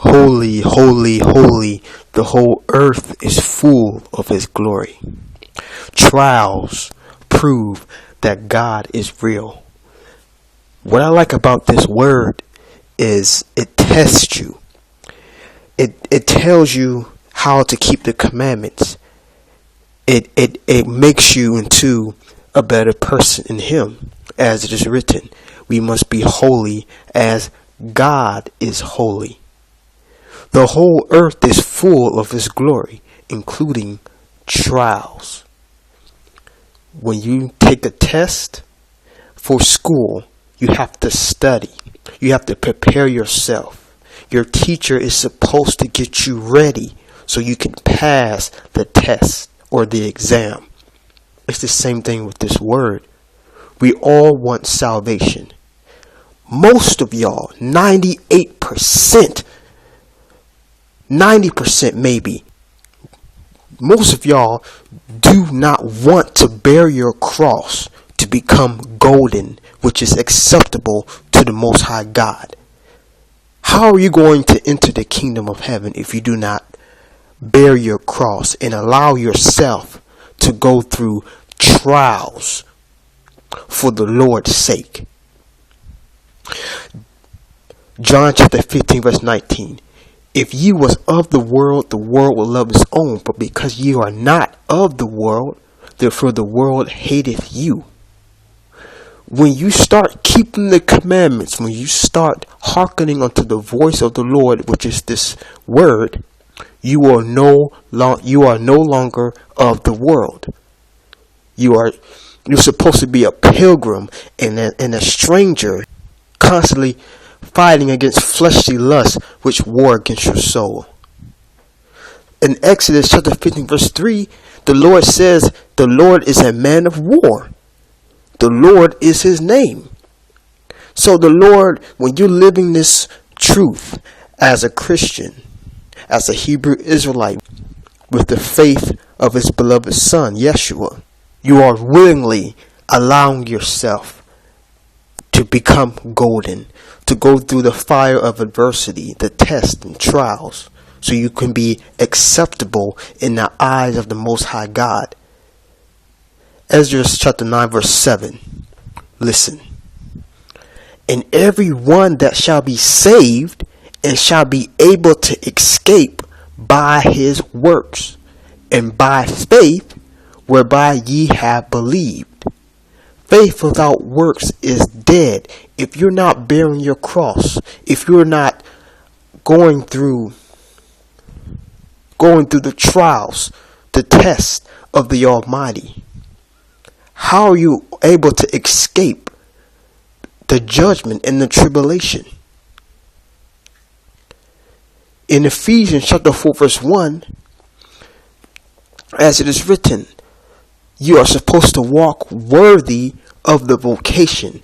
Holy, holy, holy, the whole earth is full of his glory. Trials prove that God is real. What I like about this word is it tests you. It tells you how to keep the commandments. It makes you into a better person in him. As it is written, we must be holy as God is holy. The whole earth is full of his glory, including trials. When you take a test for school, you have to study. You have to prepare yourself. Your teacher is supposed to get you ready so you can pass the test or the exam. It's the same thing with this word. We all want salvation. Most of y'all, 98%, 90% maybe, most of y'all do not want to bear your cross to become golden, which is acceptable to the Most High God. How are you going to enter the kingdom of heaven if you do not bear your cross and allow yourself to go through trials for the Lord's sake? John chapter 15 verse 19. If ye was of the world will love his own. But because ye are not of the world, therefore the world hateth you. When you start keeping the commandments, when you start hearkening unto the voice of the Lord, which is this word, you are no longer of the world. You're supposed to be a pilgrim and a stranger, constantly fighting against fleshly lusts which war against your soul. In Exodus chapter 15 verse 3, the Lord says the Lord is a man of war. The Lord is his name. So the Lord, when you're living this truth as a Christian, as a Hebrew Israelite, with the faith of his beloved son, Yeshua, you are willingly allowing yourself to become golden, to go through the fire of adversity, the tests and trials, so you can be acceptable in the eyes of the Most High God. Ezra chapter 9 verse 7. Listen. And every one that shall be saved and shall be able to escape by his works and by faith whereby ye have believed. Faith without works is dead. If you're not bearing your cross, if you're not going through the trials, the tests of the Almighty, how are you able to escape the judgment and the tribulation? In Ephesians chapter 4 verse 1, as it is written, you are supposed to walk worthy of the vocation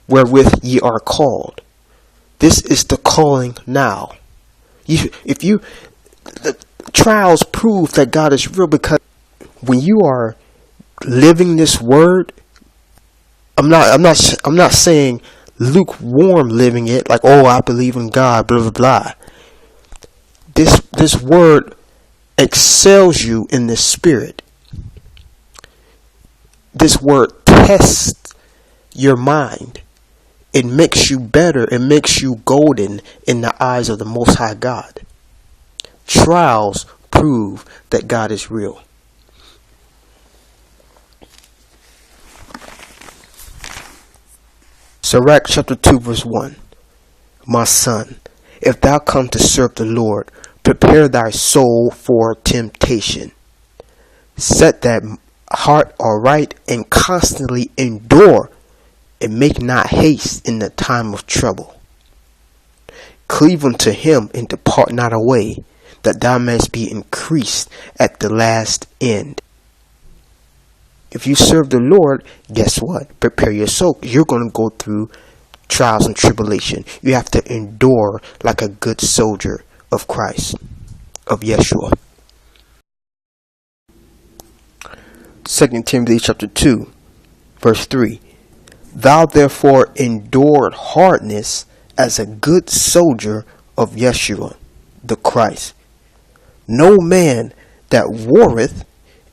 wherewith ye are called. This is the calling now. The trials prove that God is real, because when you are living this word, I'm not saying lukewarm living it, like, oh, I believe in God, blah blah blah. This word excels you in the spirit. This word tests your mind. It makes you better. It makes you golden in the eyes of the Most High God. Trials prove that God is real. Sirach chapter 2 verse 1. My son, if thou come to serve the Lord, prepare thy soul for temptation. Set that heart aright and constantly endure, and make not haste in the time of trouble. Cleave unto him and depart not away, that thou mayest be increased at the last end. If you serve the Lord, guess what? Prepare your soul. You're going to go through trials and tribulation. You have to endure like a good soldier of Christ, of Yeshua. 2 Timothy chapter 2, verse 3. Thou therefore endured hardness as a good soldier of Yeshua, the Christ. No man that warreth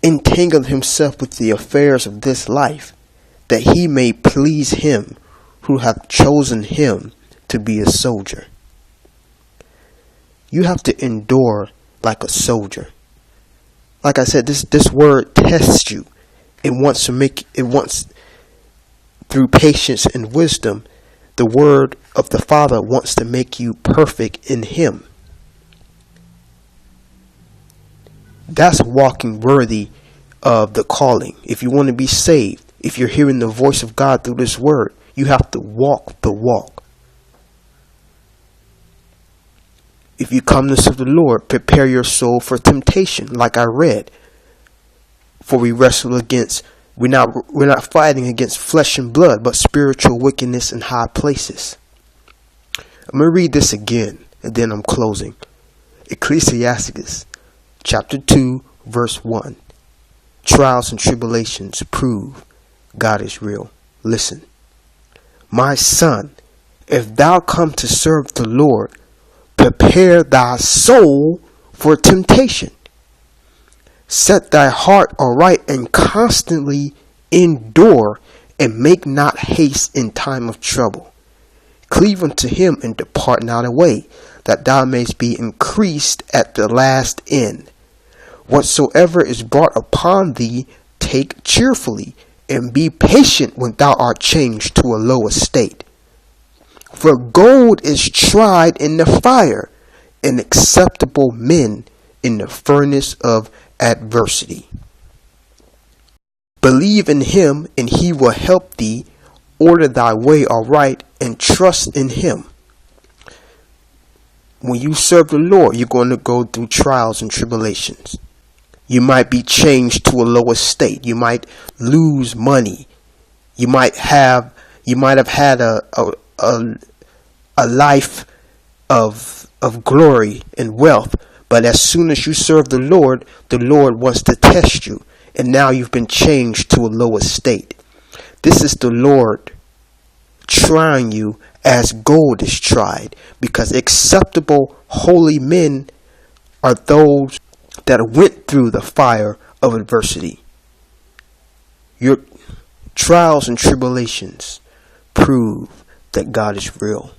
entangleth himself with the affairs of this life, that he may please him who hath chosen him to be a soldier. You have to endure like a soldier. Like I said, this word tests you. It wants, through patience and wisdom, the word of the Father wants to make you perfect in him. That's walking worthy of the calling. If you want to be saved, if you're hearing the voice of God through this word, you have to walk the walk. If you come to serve the Lord, prepare your soul for temptation, like I read. For we wrestle against, we're not fighting against flesh and blood, but spiritual wickedness in high places. I'm going to read this again, and then I'm closing. Ecclesiastes chapter 2, verse 1. Trials and tribulations prove God is real. Listen. My son, if thou come to serve the Lord, prepare thy soul for temptation. Set thy heart aright and constantly endure, and make not haste in time of trouble. Cleave unto him and depart not away, that thou mayst be increased at the last end. Whatsoever is brought upon thee, take cheerfully, and be patient when thou art changed to a low estate. For gold is tried in the fire, and acceptable men in the furnace of adversity. Believe in him, and he will help thee. Order thy way aright, and trust in him. When you serve the Lord, you're going to go through trials and tribulations. You might be changed to a lower state. You might lose money. You might have had a life of glory and wealth. But as soon as you serve the Lord wants to test you. And now you've been changed to a lower state. This is the Lord trying you as gold is tried. Because acceptable holy men are those that went through the fire of adversity. Your trials and tribulations prove that God is real.